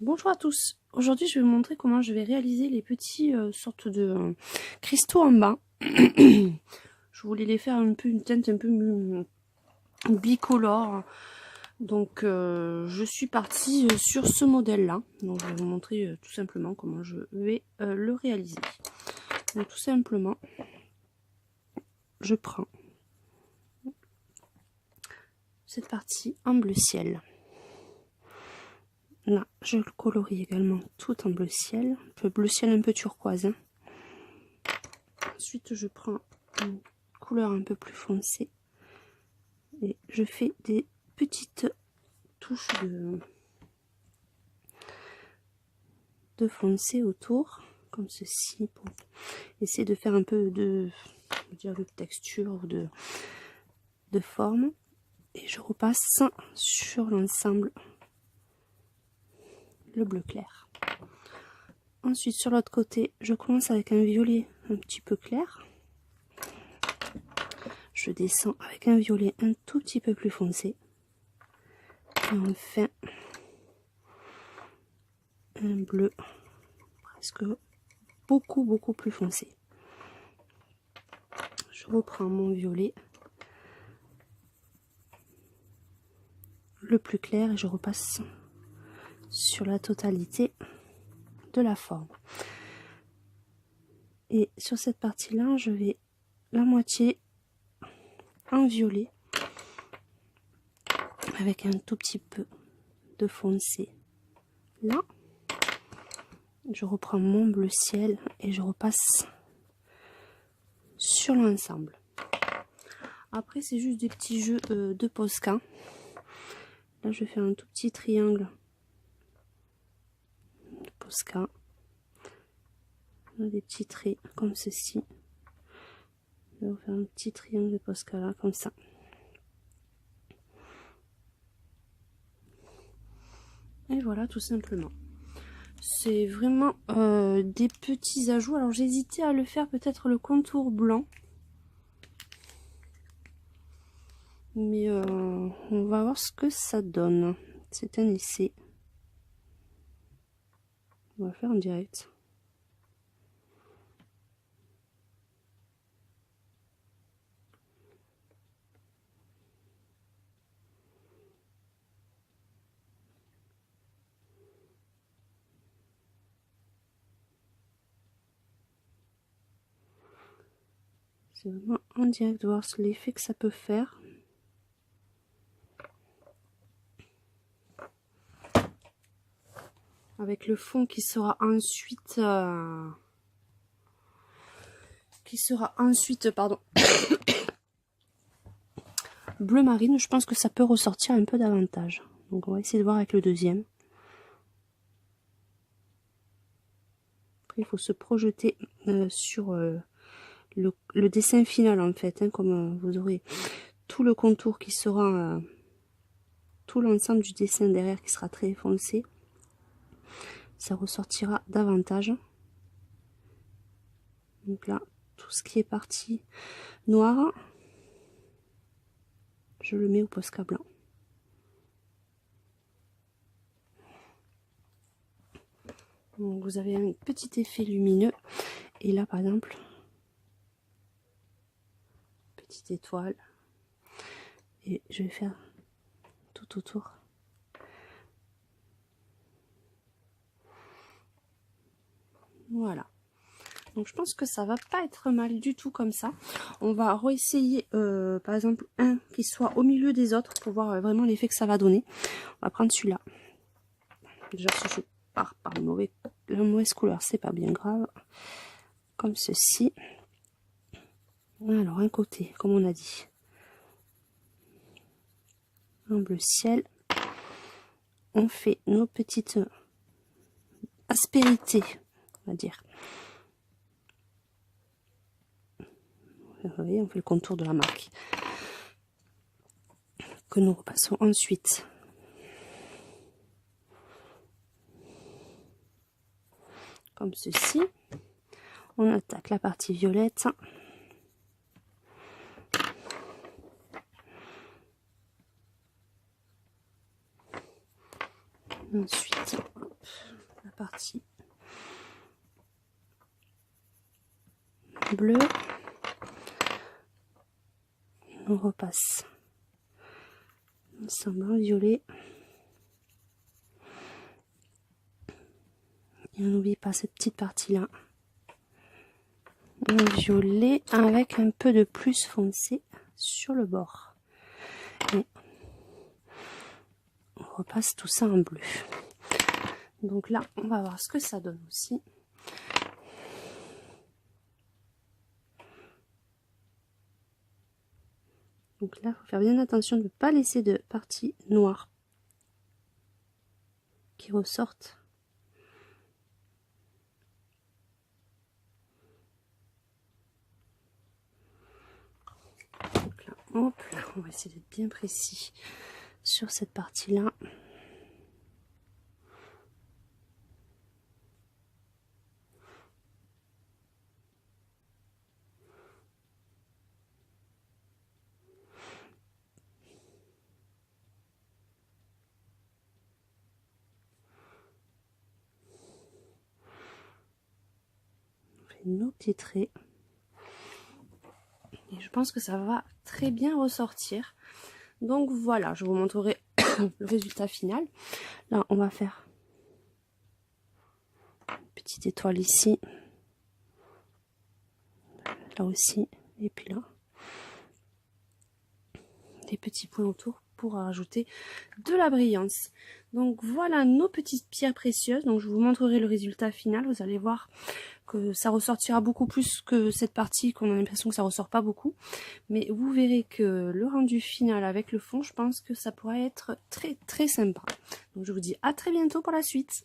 Bonjour à tous, aujourd'hui je vais vous montrer comment je vais réaliser les petits sortes de cristaux en bas. Je voulais les faire un peu une teinte un peu bicolore, donc je suis partie sur ce modèle là. Donc je vais vous montrer tout simplement comment je vais le réaliser. Donc tout simplement je prends cette partie en bleu ciel. Là, je le colorie également tout en bleu ciel, un peu turquoise. Hein. Ensuite, je prends une couleur un peu plus foncée et je fais des petites touches de foncé autour, comme ceci, pour essayer de faire un peu de texture ou de forme. Et je repasse sur l'ensemble le bleu clair. Ensuite, sur l'autre côté, je commence avec un violet un petit peu clair. Je descends avec un violet un tout petit peu plus foncé. Et enfin, un bleu presque beaucoup plus foncé. Je reprends mon violet le plus clair et je repasse sur la totalité de la forme. Et sur cette partie là, je vais la moitié en violet avec un tout petit peu de foncé là. Je reprends mon bleu ciel et je repasse sur l'ensemble. Après, c'est juste des petits jeux de Posca. Là, je fais un tout petit triangle de Posca. Des petits traits comme ceci. Je vais faire un petit triangle de Posca là, comme ça. Et voilà, tout simplement. C'est vraiment des petits ajouts. Alors, j'ai hésité à le faire peut-être le contour blanc. Mais on va voir ce que ça donne. C'est un essai. On va faire en direct. C'est vraiment en direct de voir l'effet que ça peut faire. Avec le fond qui sera ensuite pardon bleu marine. Je pense que ça peut ressortir un peu davantage, donc on va essayer de voir avec le deuxième. Après il faut se projeter sur le dessin final en fait, hein, comme vous aurez tout le contour qui sera tout l'ensemble du dessin derrière qui sera très foncé, ça ressortira davantage. Donc là, tout ce qui est parti noir, je le mets au Posca blanc. Donc vous avez un petit effet lumineux. Et là, par exemple, petite étoile. Et je vais faire tout autour. Voilà. Donc je pense que ça va pas être mal du tout comme ça. On va réessayer par exemple un qui soit au milieu des autres pour voir vraiment l'effet que ça va donner. On va prendre celui-là. Déjà si je pars par la mauvaise couleur, c'est pas bien grave. Comme ceci. Alors un côté, comme on a dit, en bleu ciel. On fait nos petites aspérités, on va dire. Vous voyez, on fait le contour de la marque que nous repassons ensuite comme ceci. On attaque la partie violette. Ensuite la partie bleue. On repasse ensemble violet. Et on n'oublie pas cette petite partie là. Un violet avec un peu de plus foncé sur le bord. Et on repasse tout ça en bleu. Donc là, on va voir ce que ça donne aussi. Donc là, il faut faire bien attention de ne pas laisser de partie noire qui ressortent. Donc là, hop, là, on va essayer d'être bien précis sur cette partie-là. Nos petits traits et je pense que ça va très bien ressortir. Donc voilà, je vous montrerai le résultat final. Là on va faire une petite étoile ici, là aussi, et puis là des petits points autour pour rajouter de la brillance. Donc voilà nos petites pierres précieuses. Donc je vous montrerai le résultat final. Vous allez voir que ça ressortira beaucoup plus que cette partie qu'on a l'impression que ça ressort pas beaucoup. Mais vous verrez que le rendu final avec le fond, je pense que ça pourrait être très très sympa. Donc je vous dis à très bientôt pour la suite.